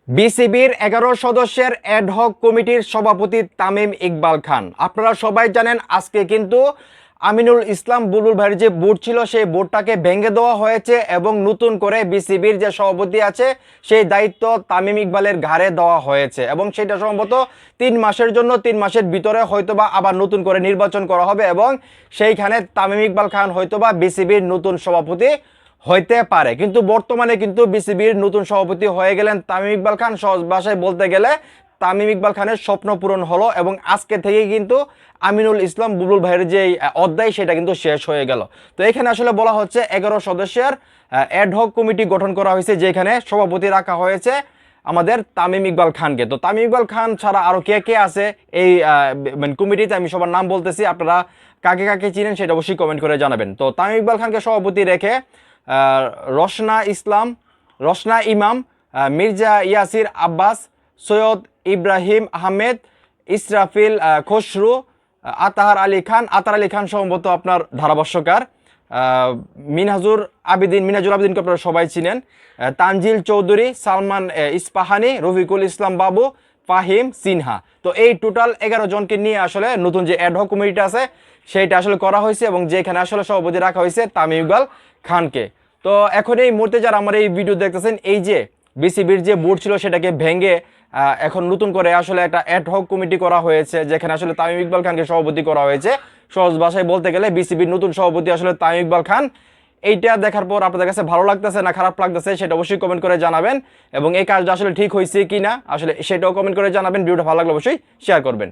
বিসিবির ১১ সদস্যের অ্যাডহক কমিটির সভাপতি তামিম ইকবাল খান। আপনারা সবাই জানেন আজকে কিন্তু আমিনুল ইসলাম বুলবুল ভাইয়ের যে বোর্ড ছিল সেই বোর্ডটাকে ভেঙে দেওয়া হয়েছে এবং নতুন করে বিসিবির যে সভাপতি আছে সেই দায়িত্ব তামিম ইকবালের ঘাড়ে দেওয়া হয়েছে এবং সেটা সম্ভবত ৩ মাসের জন্য ৩ মাসের ভিতরে হয়তোবা আবার নতুন করে নির্বাচন করা হবে এবং সেইখানে তামিম ইকবাল খান হয়তোবা বিসিবির নতুন সভাপতি হইতে পারে। কিন্তু বর্তমানে কিন্তু বিসিবির নতুন সভাপতি হয়ে গেলেন তামিম ইকবাল খান। সহজ ভাষায় বলতে গেলে তামিম ইকবাল খানের স্বপ্ন পূরণ হলো এবং আজকে থেকে কিন্তু আমিনুল ইসলাম বুলবুল ভাইয়ের যে অধ্যায় সেটা কিন্তু শেষ হয়ে গেল। তো এখানে আসলে বলা হচ্ছে ১১ সদস্যের অ্যাডহক কমিটি গঠন করা হয়েছে, যেখানে সভাপতি রাখা হয়েছে আমাদের তামিম ইকবাল খানকে। তো তামিম ইকবাল খান ছাড়া আরও কে কে আছে এই কমিটিতে, আমি সবার নাম বলতেছি, আপনারা কাকে কাকে চিনেন সেটা অবশ্যই কমেন্ট করে জানাবেন। তো তামিম ইকবাল খানকে সভাপতি রেখে রসনা ইমাম, মির্জা ইয়াসির আব্বাস, সৈয়দ ইব্রাহিম আহমেদ, ইসরাফিল খসরু, আতাহার আলী খান সম্ভবত আপনার ধারাভাষ্যকার, মিনহাজুর আবেদিনকে আপনারা সবাই চিনেন, তানজিল চৌধুরী, সালমান ইস্পাহানি, রফিকুল ইসলাম বাবু, ফাহিম সিনহা। তো এই টোটাল ১১ জনকে নিয়ে আসলে নতুন যে অ্যাডহক কমিটিটা আছে সেইটা আসলে করা হয়েছে এবং যেখানে আসলে সভাপতি রাখা হয়েছে তামিম ইকবাল খানকে। তো এখন এই মুহূর্তে যারা আমার এই ভিডিও দেখতেছেন, এই যে বিসিবির যে বোর্ড ছিল সেটাকে ভেঙে এখন নতুন করে আসলে একটা অ্যাডহক কমিটি করা হয়েছে, যেখানে আসলে তামিম ইকবাল খানকে সভাপতি করা হয়েছে। সহজ ভাষায় বলতে গেলে বিসিবির নতুন সভাপতি আসলে তামিম ইকবাল খান। এইটা দেখার পর আপনাদের কাছে ভালো লাগতেছে না খারাপ লাগতেছে সেটা অবশ্যই কমেন্ট করে জানাবেন এবং এই কাজটা আসলে ঠিক হয়েছে কিনা আসলে সেটাও কমেন্ট করে জানাবেন। ভিডিওটা ভালো লাগলে অবশ্যই শেয়ার করবেন।